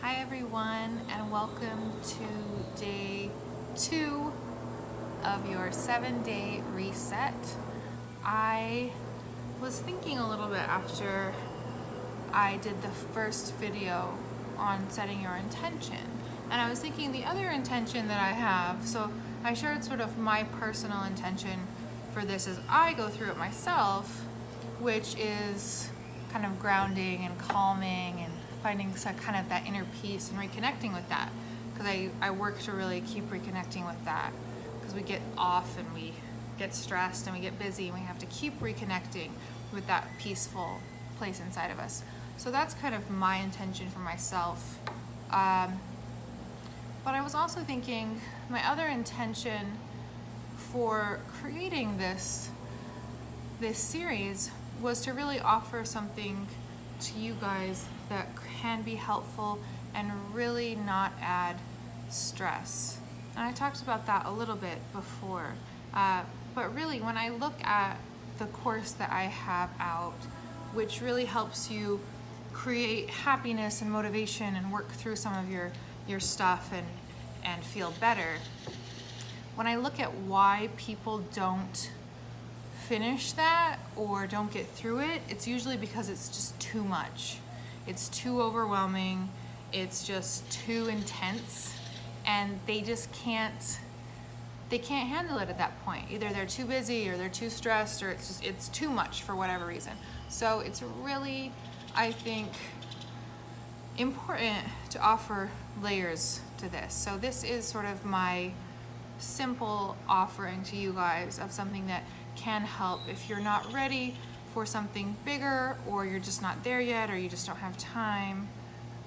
Hi everyone, and welcome to day 2 of your 7-day reset. I was thinking a little bit after I did the first video on setting your intention, and I was thinking the other intention that I have, so I shared sort of my personal intention for this as I go through it myself, which is kind of grounding and calming and finding kind of that inner peace and reconnecting with that, because I work to really keep reconnecting with that, because we get off and we get stressed and we get busy and we have to keep reconnecting with that peaceful place inside of us. So that's kind of my intention for myself. But I was also thinking my other intention for creating this series was to really offer something to you guys that can be helpful and really not add stress. And I talked about that a little bit before. But really, when I look at the course that I have out, which really helps you create happiness and motivation and work through some of your stuff and feel better, when I look at why people don't finish that or don't get through it, it's usually because it's just too much. It's too overwhelming, it's just too intense, and they just can't handle it at that point. Either they're too busy or they're too stressed, or it's too much for whatever reason. So it's really, I think, important to offer layers to this. So this is sort of my simple offering to you guys of something that can help if you're not ready for something bigger, or you're just not there yet, or you just don't have time,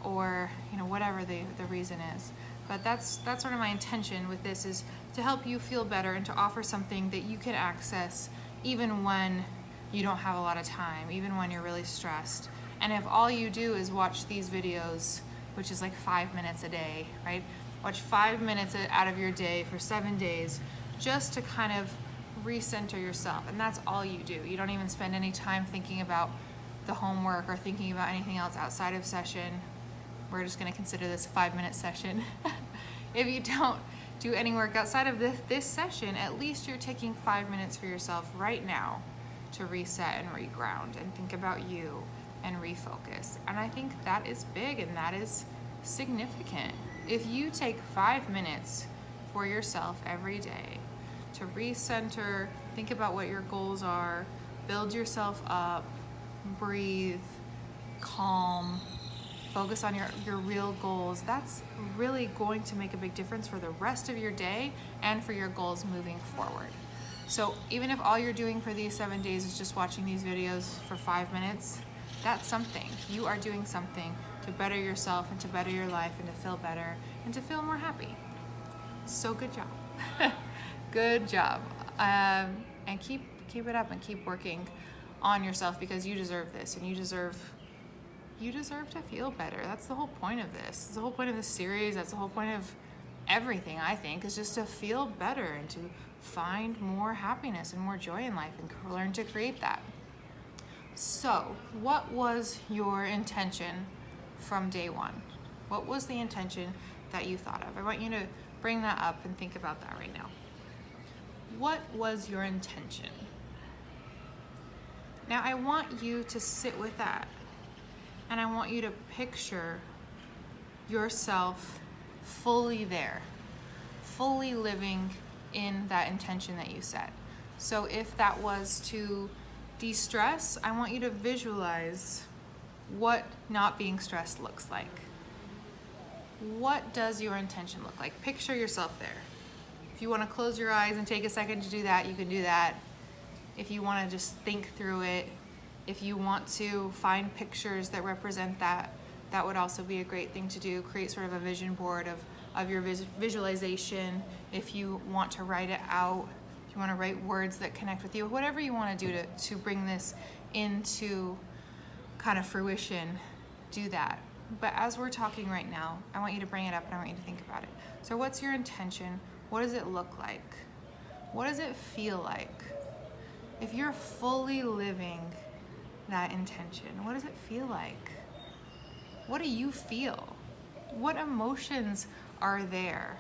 or whatever the reason is. But that's sort of my intention with this, is to help you feel better and to offer something that you can access even when you don't have a lot of time, even when you're really stressed. And if all you do is watch these videos, which is like 5 minutes a day, right? Watch 5 minutes out of your day for 7 days just to kind of recenter yourself, and that's all you do. You don't even spend any time thinking about the homework or thinking about anything else outside of session. We're just going to consider this a 5-minute session. If you don't do any work outside of this session, at least you're taking 5 minutes for yourself right now to reset and reground and think about you and refocus. And I think that is big and that is significant. If you take 5 minutes for yourself every day to recenter, think about what your goals are, build yourself up, breathe, calm, focus on your real goals, that's really going to make a big difference for the rest of your day and for your goals moving forward. So even if all you're doing for these 7 days is just watching these videos for 5 minutes, that's something. You are doing something to better yourself and to better your life and to feel better and to feel more happy. So good job. Good job. And keep it up and keep working on yourself, because you deserve this, and you deserve to feel better. That's the whole point of this. It's the whole point of this series. That's the whole point of everything, I think, is just to feel better and to find more happiness and more joy in life and learn to create that. So, what was your intention from day 1? What was the intention that you thought of? I want you to bring that up and think about that right now. What was your intention? Now I want you to sit with that, and I want you to picture yourself fully there, fully living in that intention that you set. So if that was to de-stress, I want you to visualize what not being stressed looks like. What does your intention look like? Picture yourself there. If you want to close your eyes and take a second to do that, you can do that. If you want to just think through it, if you want to find pictures that represent that, that would also be a great thing to do. Create sort of a vision board of your visualization. If you want to write it out, if you want to write words that connect with you, whatever you want to do to bring this into kind of fruition, do that. But as we're talking right now, I want you to bring it up and I want you to think about it. So what's your intention? What does it look like? What does it feel like? If you're fully living that intention, what does it feel like? What do you feel? What emotions are there?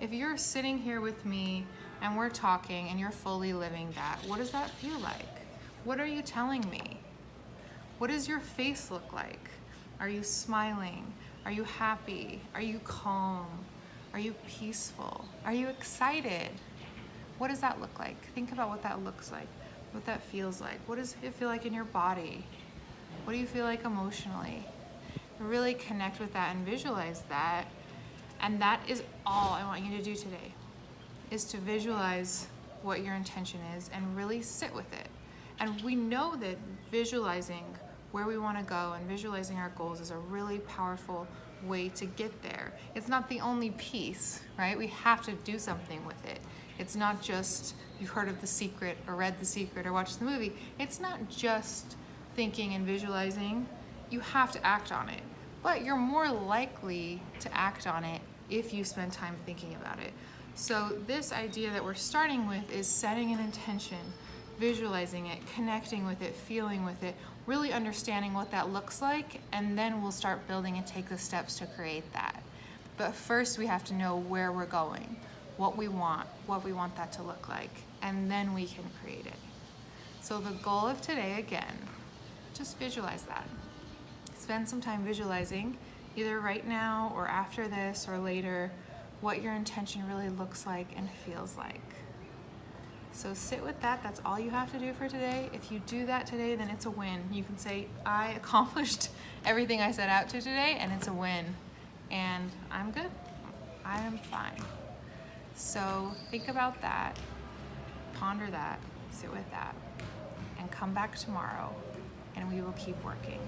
If you're sitting here with me and we're talking and you're fully living that, what does that feel like? What are you telling me? What does your face look like? Are you smiling? Are you happy? Are you calm? Are you peaceful? Are you excited? What does that look like? Think about what that looks like, what that feels like. What does it feel like in your body? What do you feel like emotionally? Really connect with that and visualize that. And that is all I want you to do today, is to visualize what your intention is and really sit with it. And we know that visualizing where we want to go and visualizing our goals is a really powerful way to get there. It's not the only piece, right? We have to do something with it. It's not just you've heard of The Secret or read The Secret or watched the movie. It's not just thinking and visualizing. You have to act on it. But you're more likely to act on it if you spend time thinking about it. So this idea that we're starting with is setting an intention, visualizing it, connecting with it, feeling with it, really understanding what that looks like, and then we'll start building and take the steps to create that. But first we have to know where we're going, what we want that to look like, and then we can create it. So the goal of today, again, just visualize that. Spend some time visualizing, either right now or after this or later, what your intention really looks like and feels like. So sit with that. That's all you have to do for today. If you do that today, then it's a win. You can say, I accomplished everything I set out to today, and it's a win. And I'm good. I am fine. So think about that, ponder that, sit with that, and come back tomorrow, and we will keep working.